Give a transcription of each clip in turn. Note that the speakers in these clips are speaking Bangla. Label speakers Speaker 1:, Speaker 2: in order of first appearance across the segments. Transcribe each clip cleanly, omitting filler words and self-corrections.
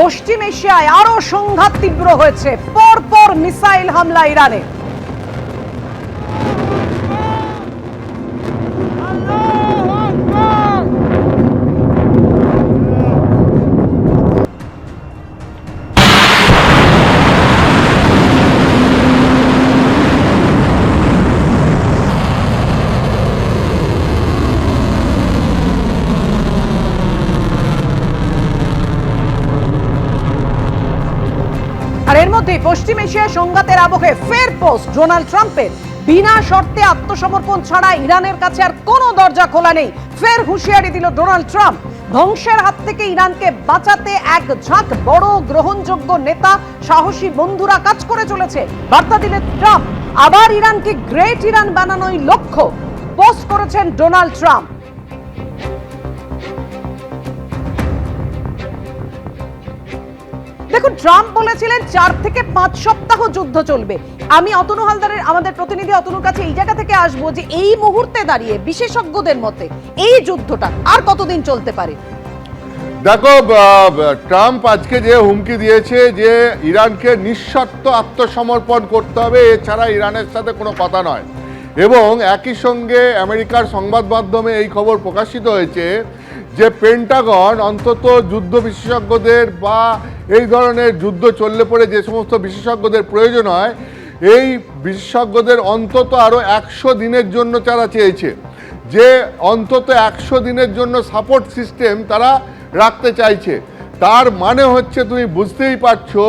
Speaker 1: পশ্চিম এশিয়ায় আরো সংঘাত তীব্র হয়েছে, পরপর মিসাইল হামলা ইরানে। আর এর মধ্যে পশ্চিম এশিয়ায় সংঘাতের আবহে ফের পোস্ট ডোনাল্ড ট্রাম্পের। বিনা শর্তে আত্মসমর্পণ ছাড়া ইরানের কাছে আর কোনো দরজা খোলা নেই। ফের হুঁশিয়ারি দিল ডোনাল্ড ট্রাম্প। ধ্বংসের হাত থেকে ইরানকে বাঁচাতে এক ঝাঁক বড় গ্রহণযোগ্য নেতা, সাহসী বন্ধুরা কাজ করে চলেছে। বার্তা দিলেন ট্রাম্প। আবার ইরানকে গ্রেট ইরান বানানোই লক্ষ্য, পোস্ট করেছেন ডোনাল্ড ট্রাম্প। দেখুন, ট্রাম্প বলেছিলেন 4 থেকে 5 সপ্তাহ যুদ্ধ চলবে। আমি অতনু হালদারের, আমাদের প্রতিনিধি অতনুর কাছে এই জায়গা থেকে আসবো যে এই মুহূর্তে দাঁড়িয়ে বিশেষজ্ঞদের মতে এই যুদ্ধটা আর কতদিন চলতে পারে?
Speaker 2: দেখো, ট্রাম্প আজকে যে হুমকি দিয়েছে যে ইরানকে নিঃশর্ত আত্মসমর্পণ করতে হবে, এছাড়া ইরানের সাথে কোনো কথা নয়। এবং একই সঙ্গে আমেরিকার সংবাদ মাধ্যমে এই খবর প্রকাশিত হয়েছে যে পেন্টাগন অন্তত যুদ্ধ বিশেষজ্ঞদের বা এই ধরনের যুদ্ধ চললে পরে যে সমস্ত বিশেষজ্ঞদের প্রয়োজন হয়, এই বিশেষজ্ঞদের অন্তত আরও 100 দিনের জন্য তারা চেয়েছে, যে অন্তত 100 দিনের জন্য সাপোর্ট সিস্টেম তারা রাখতে চাইছে। তার মানে হচ্ছে, তুমি বুঝতেই পারছো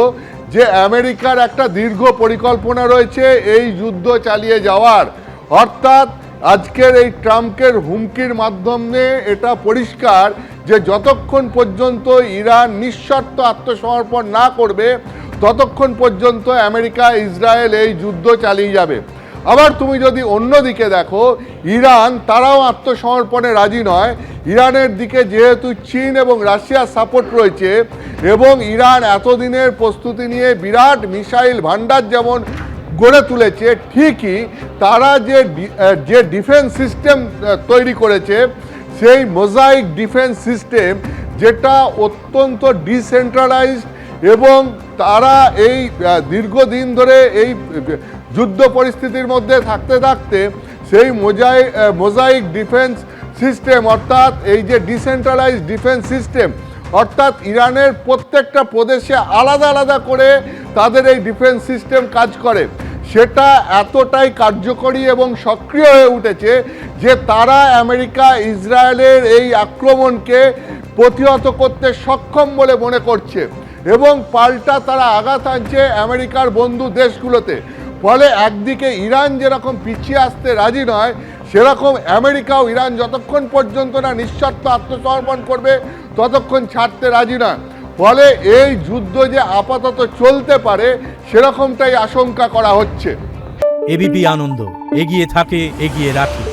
Speaker 2: যে আমেরিকার একটা দীর্ঘ পরিকল্পনা রয়েছে এই যুদ্ধ চালিয়ে যাওয়ার। অর্থাৎ আজকের এই ট্রাম্পের হুমকির মাধ্যমে এটা পরিষ্কার যে যতক্ষণ পর্যন্ত ইরান নিঃশর্ত আত্মসমর্পণ না করবে ততক্ষণ পর্যন্ত আমেরিকা ইসরায়েল এই যুদ্ধ চালিয়ে যাবে। আবার তুমি যদি অন্যদিকে দেখো, ইরান তারাও আত্মসমর্পণে রাজি নয়। ইরানের দিকে যেহেতু চীন এবং রাশিয়ার সাপোর্ট রয়েছে এবং ইরান এতদিনের প্রস্তুতি নিয়ে বিরাট মিসাইল ভান্ডার যেমন গড়ে তুলেছে, ঠিকই তারা যে ডিফেন্স সিস্টেম তৈরি করেছে, সেই মোজাইক ডিফেন্স সিস্টেম, যেটা অত্যন্ত ডিসেন্ট্রালাইজড, এবং তারা এই দীর্ঘদিন ধরে এই যুদ্ধ পরিস্থিতির মধ্যে থাকতে থাকতে সেই মোজাইক ডিফেন্স সিস্টেম, অর্থাৎ এই যে ডিসেন্ট্রালাইজড ডিফেন্স সিস্টেম, অর্থাৎ ইরানের প্রত্যেকটা প্রদেশে আলাদা আলাদা করে তাদের এই ডিফেন্স সিস্টেম কাজ করে, সেটা এতটাই কার্যকরী এবং সক্রিয় হয়ে উঠেছে যে তারা আমেরিকা ইসরায়েলের এই আক্রমণকে প্রতিহত করতে সক্ষম বলে মনে করছে এবং পাল্টা তারা আঘাত আনছে আমেরিকার বন্ধু দেশগুলোতে। ফলে একদিকে ইরান যেরকম পিছিয়ে আসতে রাজি নয়, সেরকম আমেরিকাও ইরান যতক্ষণ পর্যন্ত না নিঃশর্ত আত্মসমর্পণ করবে ততক্ষণ ছাড়তে রাজি নয়। ফলে এই যুদ্ধ যে আপাতত চলতে পারে সেরকমটাই আশঙ্কা করা হচ্ছে।
Speaker 3: এবিপি আনন্দ, এগিয়ে থাকে, এগিয়ে রাখে।